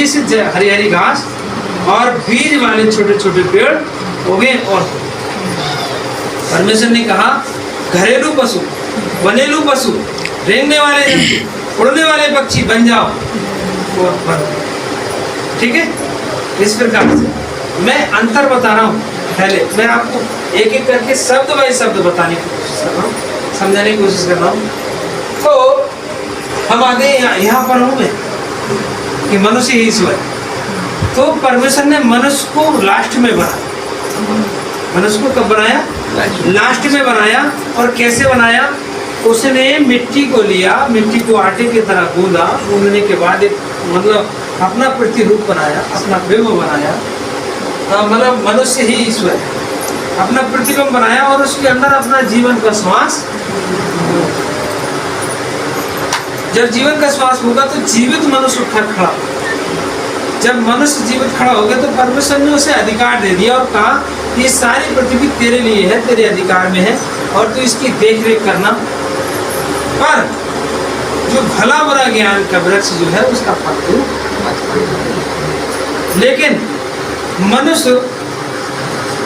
से हरी हरी घास और बीज वाले छोटे छोटे पेड़ उगे। और परमेश्वर ने कहा घरेलू पशु, वनेलू पशु, रेंगने वाले जंतु, उड़ने वाले पक्षी बन जाओ और बनो। ठीक है, इस प्रकार से मैं अंतर बता रहा हूँ। पहले मैं आपको एक एक करके शब्द बाई शब्द बताने की कोशिश कर रहा हूँ, समझाने की कोशिश कर रहा हूँ। तो हम आगे यहाँ पर हूँ मैं कि मनुष्य ही ईश्वर है। तो परमेश्वर ने मनुष्य को लास्ट में बनाया। मनुष्य को कब बनाया? लास्ट में बनाया। और कैसे बनाया? उसने मिट्टी को लिया, मिट्टी को आटे की तरह गूंदा, गूंदने के बाद एक मतलब अपना प्रतिरूप बनाया, अपना बिंब बनाया। मतलब मनुष्य ही ईश्वर है, अपना प्रतिबिंब बनाया और उसके अंदर अपना जीवन का श्वास। जब जीवन का श्वास होगा तो जीवित मनुष्य उठकर खड़ा होगा। जब मनुष्य जीवित खड़ा हो गया तो परमेश्वर ने उसे अधिकार दे दिया और कहा ये सारी पृथ्वी तेरे लिए है, तेरे अधिकार में है और तू इसकी देख रेख करना। पर जो भला बुरा ज्ञान का वृक्ष जो है उसका फल तू मत खा। लेकिन मनुष्य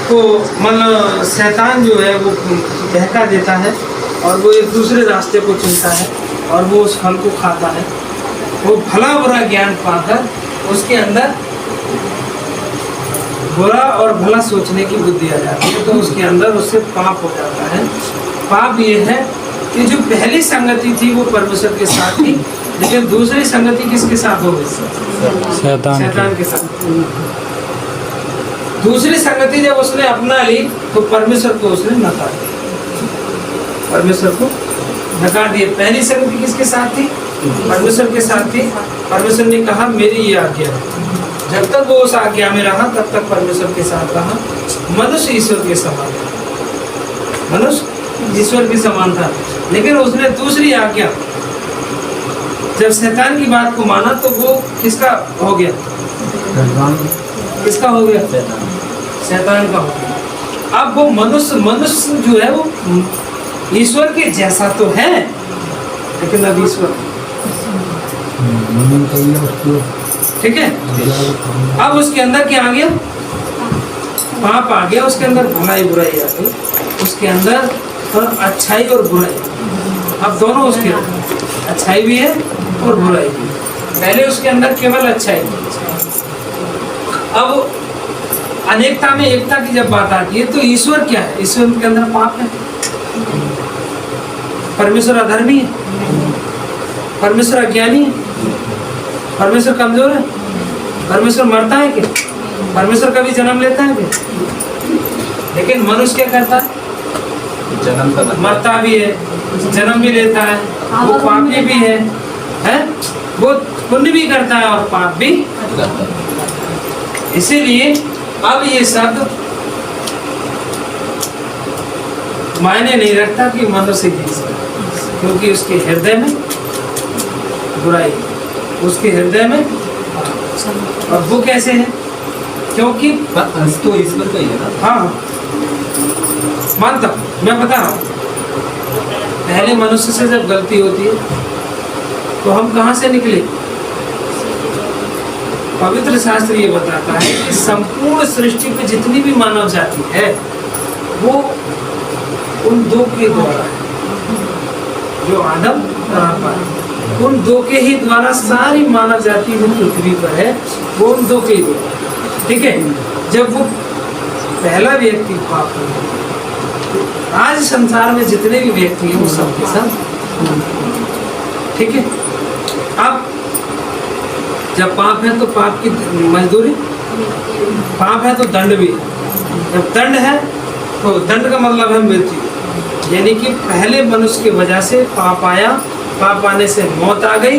को मतलब शैतान जो है वो बहका देता है और वो एक दूसरे रास्ते को चुनता है और वो उस फल को खाता है। वो भला बुरा ज्ञान पाकर उसके अंदर बुरा और भला सोचने की बुद्धि आ जाती है, तो उसके अंदर उससे पाप हो जाता है। पाप ये है कि जो पहली संगति थी वो परमेश्वर के साथ थी, लेकिन दूसरी संगति किसके साथ हो गई? शैतान के साथ। दूसरी संगति जब उसने अपना ली तो परमेश्वर को उसने नकार दिया, परमेश्वर को नकार दिया। पहली संगति किसके साथ थी? परमेश्वर के साथ थी। परमेश्वर ने कहा मेरी ये आज्ञा है। जब तक वो उस आज्ञा में रहा तब तक परमेश्वर के साथ रहा। मनुष्य ईश्वर के समान था, मनुष्य ईश्वर के समान था, लेकिन उसने दूसरी आज्ञा जब शैतान की बात को माना तो वो किसका हो गया? किसका हो गया? शैतान का हो गया। अब वो मनुष्य जो है वो ईश्वर के जैसा तो है, लेकिन अब ईश्वर, ठीक है। अब उसके अंदर क्या आ गया? पाप आ गया, उसके अंदर भलाई बुराई आ गई, उसके अंदर अच्छाई और बुराई। अब दोनों उसके अंदर अच्छाई भी है और बुराई भी। पहले उसके अंदर केवल अच्छाई। अब अनेकता में एकता की जब बात आती है तो ईश्वर क्या है? ईश्वर के अंदर पाप है। परमेश्वर अधर्मी है, परमेश्वर अज्ञानी है, परमेश्वर कमजोर है, परमेश्वर मरता है क्या? परमेश्वर कभी जन्म लेता है क्या? लेकिन मनुष्य क्या करता है? जन्म मरता भी है, जन्म भी लेता है, वो पापी भी है, वो पुण्य भी करता है और पाप भी। इसीलिए अब ये शब्द मायने नहीं रखता कि मनुष्य की, क्योंकि उसके हृदय में बुराई, उसके हृदय में। और वो कैसे है? क्योंकि तो ईश्वर का ही है ना। हाँ मानता हूँ, मैं बता रहा हूँ। पहले मनुष्य से जब गलती होती है तो हम कहाँ से निकले? पवित्र शास्त्र ये बताता है कि संपूर्ण सृष्टि में जितनी भी मानव जाति है वो उन दो के द्वारा है, जो आदम और हव्वा, उन दो के ही द्वारा सारी मानव जाति जो पृथ्वी पर है वो उन दो के ही द्वारा। ठीक है। जब वो पहला व्यक्ति पाप हो, आज संसार में जितने भी व्यक्ति हैं वो सब के सब, ठीक है। अब जब पाप है तो पाप की मजदूरी, पाप है तो दंड भी है। जब दंड है तो दंड का मतलब है मृत्यु, यानी कि पहले मनुष्य की वजह से पाप आया, पाप आने से मौत आ गई।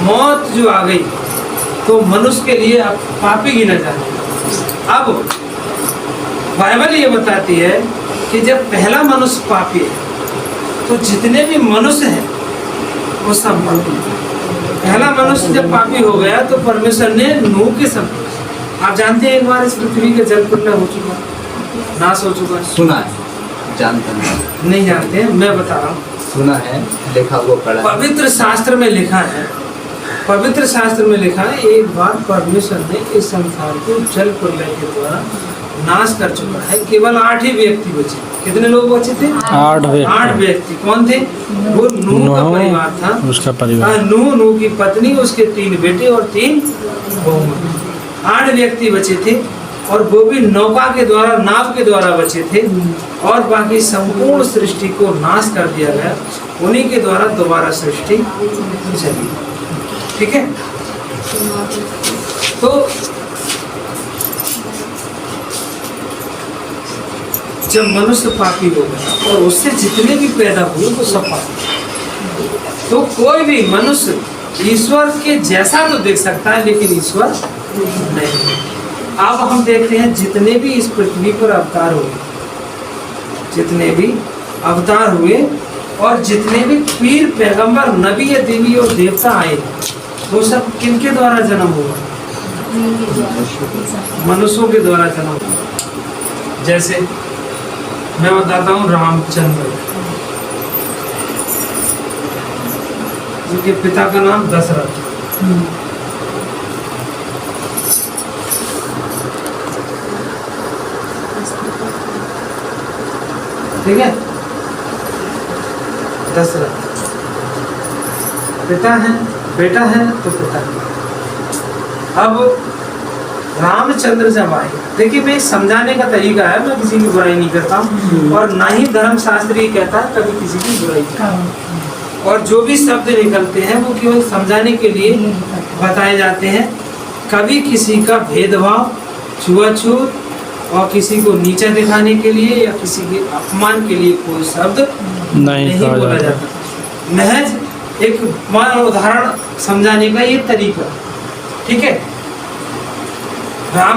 मौत जो आ गई तो मनुष्य के लिए अब पापी गिना जाता। अब बाइबल ये बताती है कि जब पहला मनुष्य पापी है तो जितने भी मनुष्य हैं वो सब पापी। पहला मनुष्य जब पापी हो गया तो परमेश्वर ने नूह के समय, आप जानते हैं एक बार इस पृथ्वी का जल कुंडा हो चुका, नाश हो चुका। सुना है, जानते नहीं जानते हैं, मैं बता रहा हूँ। सुना है, लिखा हुआ पढ़ा। पवित्र शास्त्र में लिखा है पवित्र शास्त्र में लिखा है, एक बार परमेश्वर ने इस संसार को जल प्रलय के द्वारा नाश कर चुका है। केवल 8 ही व्यक्ति बचे। कितने लोग बचे थे? 8 व्यक्ति। कौन थे? वो नूह का परिवार था, उसका परिवार, नूह की पत्नी, उसके 3 बेटे और 3 बहुएं। 8 व्यक्ति बचे थे, और वो भी नौका के द्वारा, नाव के द्वारा बचे थे, और बाकी संपूर्ण सृष्टि को नाश कर दिया गया। उन्हीं के द्वारा दोबारा सृष्टि चली। ठीक है, तो जब मनुष्य पापी हो गया और उससे जितने भी पैदा हुए वो सब पापी, तो कोई भी मनुष्य ईश्वर के जैसा तो देख सकता है, लेकिन ईश्वर नहीं। अब हम देखते हैं जितने भी इस पृथ्वी पर अवतार हुए, जितने भी अवतार हुए, और जितने भी पीर, पैगंबर, नबी, देवी और देवता आए, वो सब किनके द्वारा जन्म हुआ? मनुष्यों के द्वारा जन्म हुआ। जैसे मैं बताता हूँ, रामचंद्र, जिनके पिता का नाम दशरथ। ठीक है, दशरथ पिता है, बेटा है तो पिता है। अब रामचंद्र जब आए, देखिए मैं समझाने का तरीका है, मैं किसी की बुराई नहीं करता हूँ, और ना ही धर्मशास्त्र ये कहता है कभी किसी की बुराई करता। और जो भी शब्द निकलते हैं वो केवल समझाने के लिए बताए जाते हैं। कभी किसी का भेदभाव, छुआछूत और किसी को नीचा दिखाने के लिए या किसी के अपमान के लिए कोई शब्द नहीं बोला जाता। महज एक उदाहरण समझाने का ये तरीका। ठीक है, राम